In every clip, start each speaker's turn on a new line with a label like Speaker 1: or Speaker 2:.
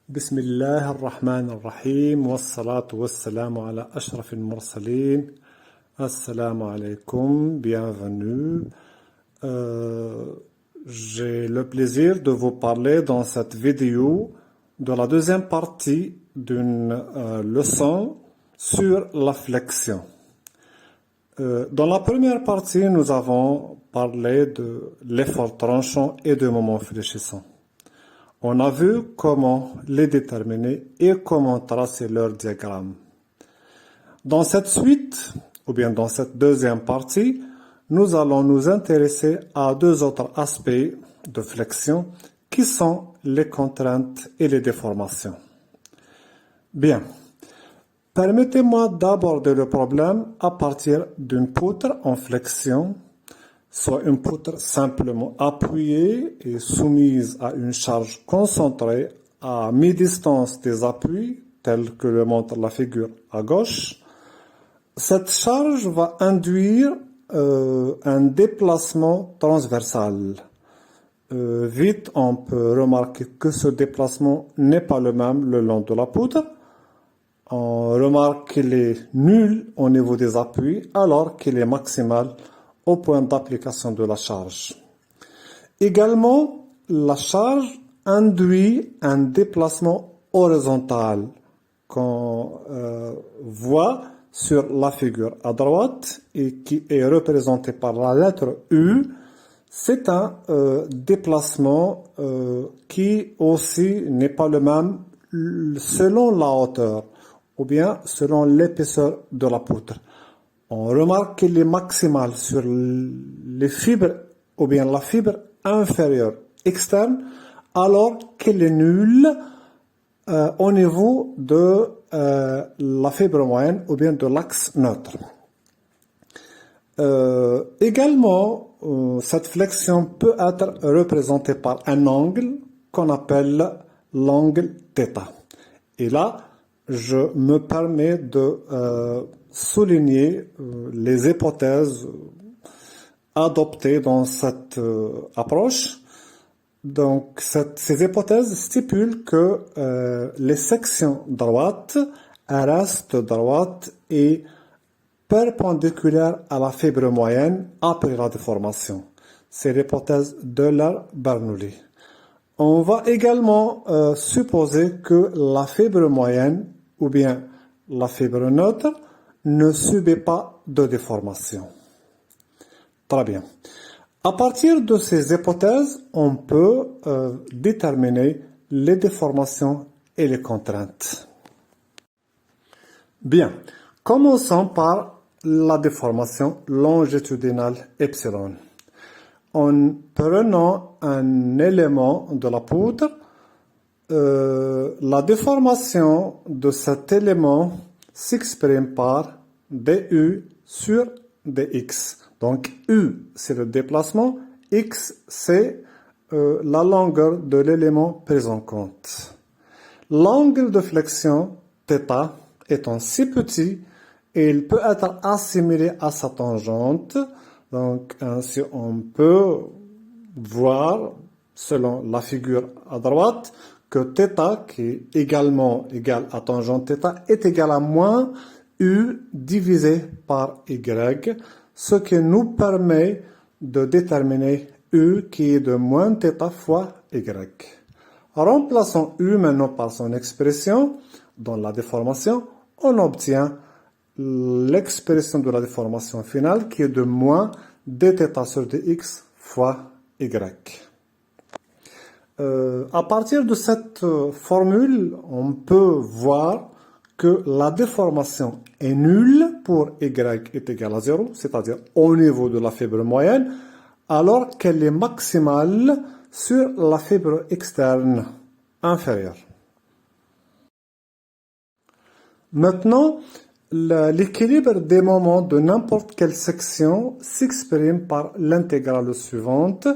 Speaker 1: بسم الله الرحمن الرحيم والصلاة والسلام على أشرف المرسلين. Assalamu alaikum, bienvenue. J'ai le plaisir de vous parler dans cette vidéo de la deuxième partie d'une leçon sur la flexion. Dans la première partie, nous avons parlé de l'effort tranchant et de moment fléchissant. On a vu comment les déterminer et comment tracer leur diagramme. Dans cette suite, ou bien dans cette deuxième partie, nous allons nous intéresser à deux autres aspects de flexion qui sont les contraintes et les déformations. Bien, permettez-moi d'aborder le problème à partir d'une poutre en flexion, soit une poutre simplement appuyée et soumise à une charge concentrée à mi-distance des appuis, tel que le montre la figure à gauche. Cette charge va induire un déplacement transversal. Vite, on peut remarquer que ce déplacement n'est pas le même le long de la poutre. On remarque qu'il est nul au niveau des appuis, alors qu'il est maximal au point d'application de la charge. Également, la charge induit un déplacement horizontal qu'on voit sur la figure à droite et qui est représenté par la lettre U. C'est un déplacement qui aussi n'est pas le même selon la hauteur ou bien selon l'épaisseur de la poutre. On remarque qu'il est maximal sur les fibres ou bien la fibre inférieure externe alors qu'il est nul au niveau de la fibre moyenne ou bien de l'axe neutre. Également, cette flexion peut être représentée par un angle qu'on appelle l'angle θ. Et là, je me permets de souligner les hypothèses adoptées dans cette approche. Donc, ces hypothèses stipulent que les sections droites restent droites et perpendiculaires à la fibre moyenne après la déformation. C'est l'hypothèse d'Euler-Bernoulli. On va également supposer que la fibre moyenne ou bien la fibre neutre ne subit pas de déformation. Très bien. À partir de ces hypothèses, on peut déterminer les déformations et les contraintes. Bien, commençons par la déformation longitudinale epsilon. En prenant un élément de la poutre, la déformation de cet élément s'exprime par du sur dx. Donc U, c'est le déplacement, X, c'est la longueur de l'élément pris en compte. L'angle de flexion, θ, étant si petit, il peut être assimilé à sa tangente. Donc ainsi, on peut voir, selon la figure à droite, que θ, qui est également égal à tangente θ, est égal à moins U divisé par Y, ce qui nous permet de déterminer U qui est de moins θ fois Y. Remplaçons U maintenant par son expression dans la déformation, on obtient l'expression de la déformation finale qui est de moins dθ sur dx fois Y. À partir de cette formule, on peut voir que la déformation est nulle pour y est égal à 0, c'est-à-dire au niveau de la fibre moyenne, alors qu'elle est maximale sur la fibre externe inférieure. Maintenant, l'équilibre des moments de n'importe quelle section s'exprime par l'intégrale suivante.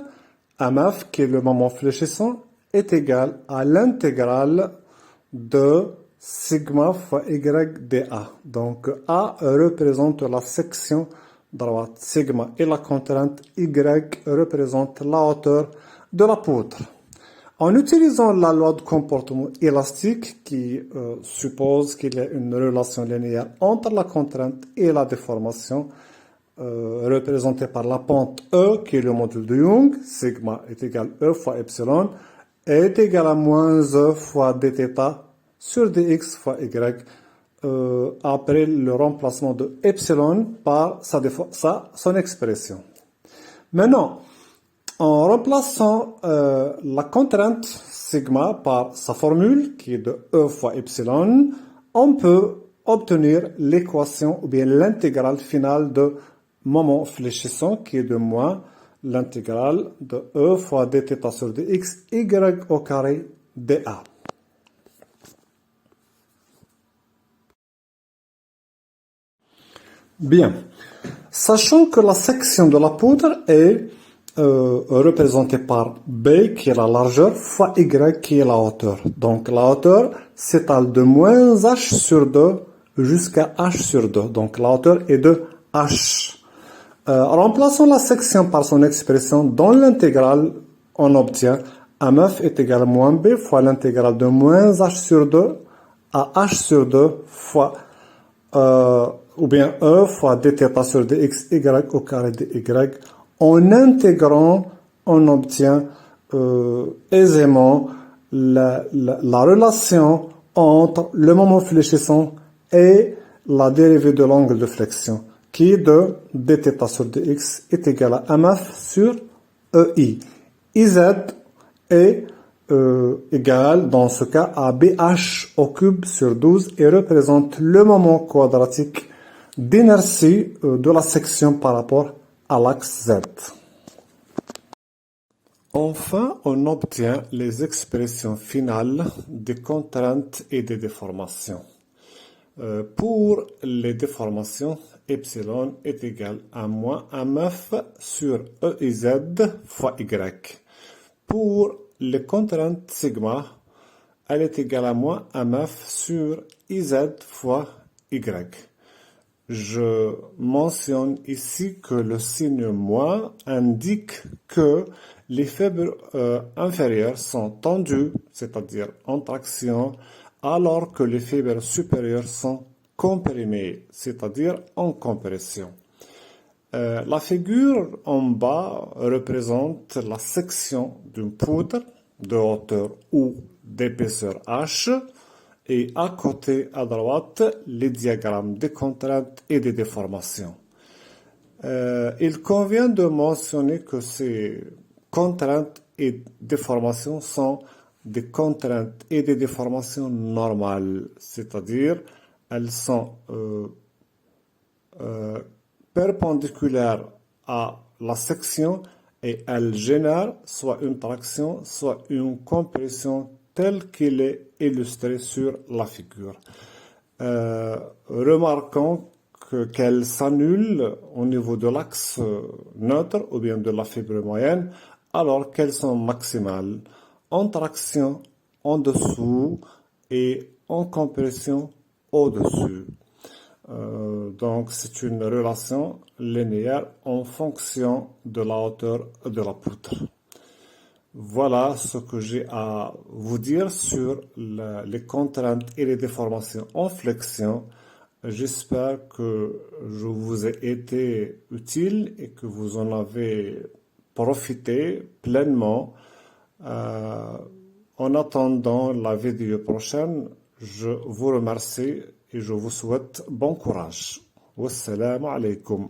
Speaker 1: MF, qui est le moment fléchissant, est égal à l'intégrale de sigma fois y dA. Donc A représente la section droite, sigma et la contrainte y représente la hauteur de la poutre. En utilisant la loi de comportement élastique qui suppose qu'il y a une relation linéaire entre la contrainte et la déformation, représentée par la pente E, qui est le module de Young, sigma est égal à E fois epsilon, est égal à moins E fois dθ sur dx fois y, après le remplacement de epsilon par son expression. Maintenant, en remplaçant la contrainte sigma par sa formule, qui est de E fois epsilon, on peut obtenir l'équation ou bien l'intégrale finale de moment fléchissant, qui est de moins l'intégrale de E fois dθ sur dx y au carré dA. Bien. Sachant que la section de la poudre est représentée par B, qui est la largeur, fois Y, qui est la hauteur. Donc la hauteur s'étale de moins h sur 2 jusqu'à h sur 2. Donc la hauteur est de h. Remplaçons la section par son expression dans l'intégrale, on obtient AMF est égal à moins B fois l'intégrale de moins h sur 2 à h sur 2 fois ou bien E fois dθ sur dx y au carré dy. En intégrant, on obtient aisément la relation entre le moment fléchissant et la dérivée de l'angle de flexion, qui est de dθ sur dx est égal à mf sur ei. iz est égal dans ce cas à bh au cube sur 12 et représente le moment quadratique d'inertie de la section par rapport à l'axe Z. Enfin, on obtient les expressions finales des contraintes et des déformations. Pour les déformations, epsilon est égal à moins mf sur eiz fois y. Pour les contraintes sigma, elle est égale à moins mf sur iz fois y. Je mentionne ici que le signe moins indique que les fibres inférieures sont tendues, c'est-à-dire en traction, alors que les fibres supérieures sont comprimées, c'est-à-dire en compression. La figure en bas représente la section d'une poudre de hauteur ou d'épaisseur H, et à côté, à droite, les diagrammes des contraintes et des déformations. Il convient de mentionner que ces contraintes et déformations sont des contraintes et des déformations normales, c'est-à-dire elles sont perpendiculaires à la section et elles génèrent soit une traction, soit une compression tel qu'il est illustré sur la figure. Remarquons qu'elle s'annule au niveau de l'axe neutre ou bien de la fibre moyenne alors qu'elles sont maximales en traction en dessous et en compression au-dessus. Donc c'est une relation linéaire en fonction de la hauteur de la poutre. Voilà ce que j'ai à vous dire sur les contraintes et les déformations en flexion. J'espère que je vous ai été utile et que vous en avez profité pleinement. En attendant la vidéo prochaine, je vous remercie et je vous souhaite bon courage. Wassalamu alaikum.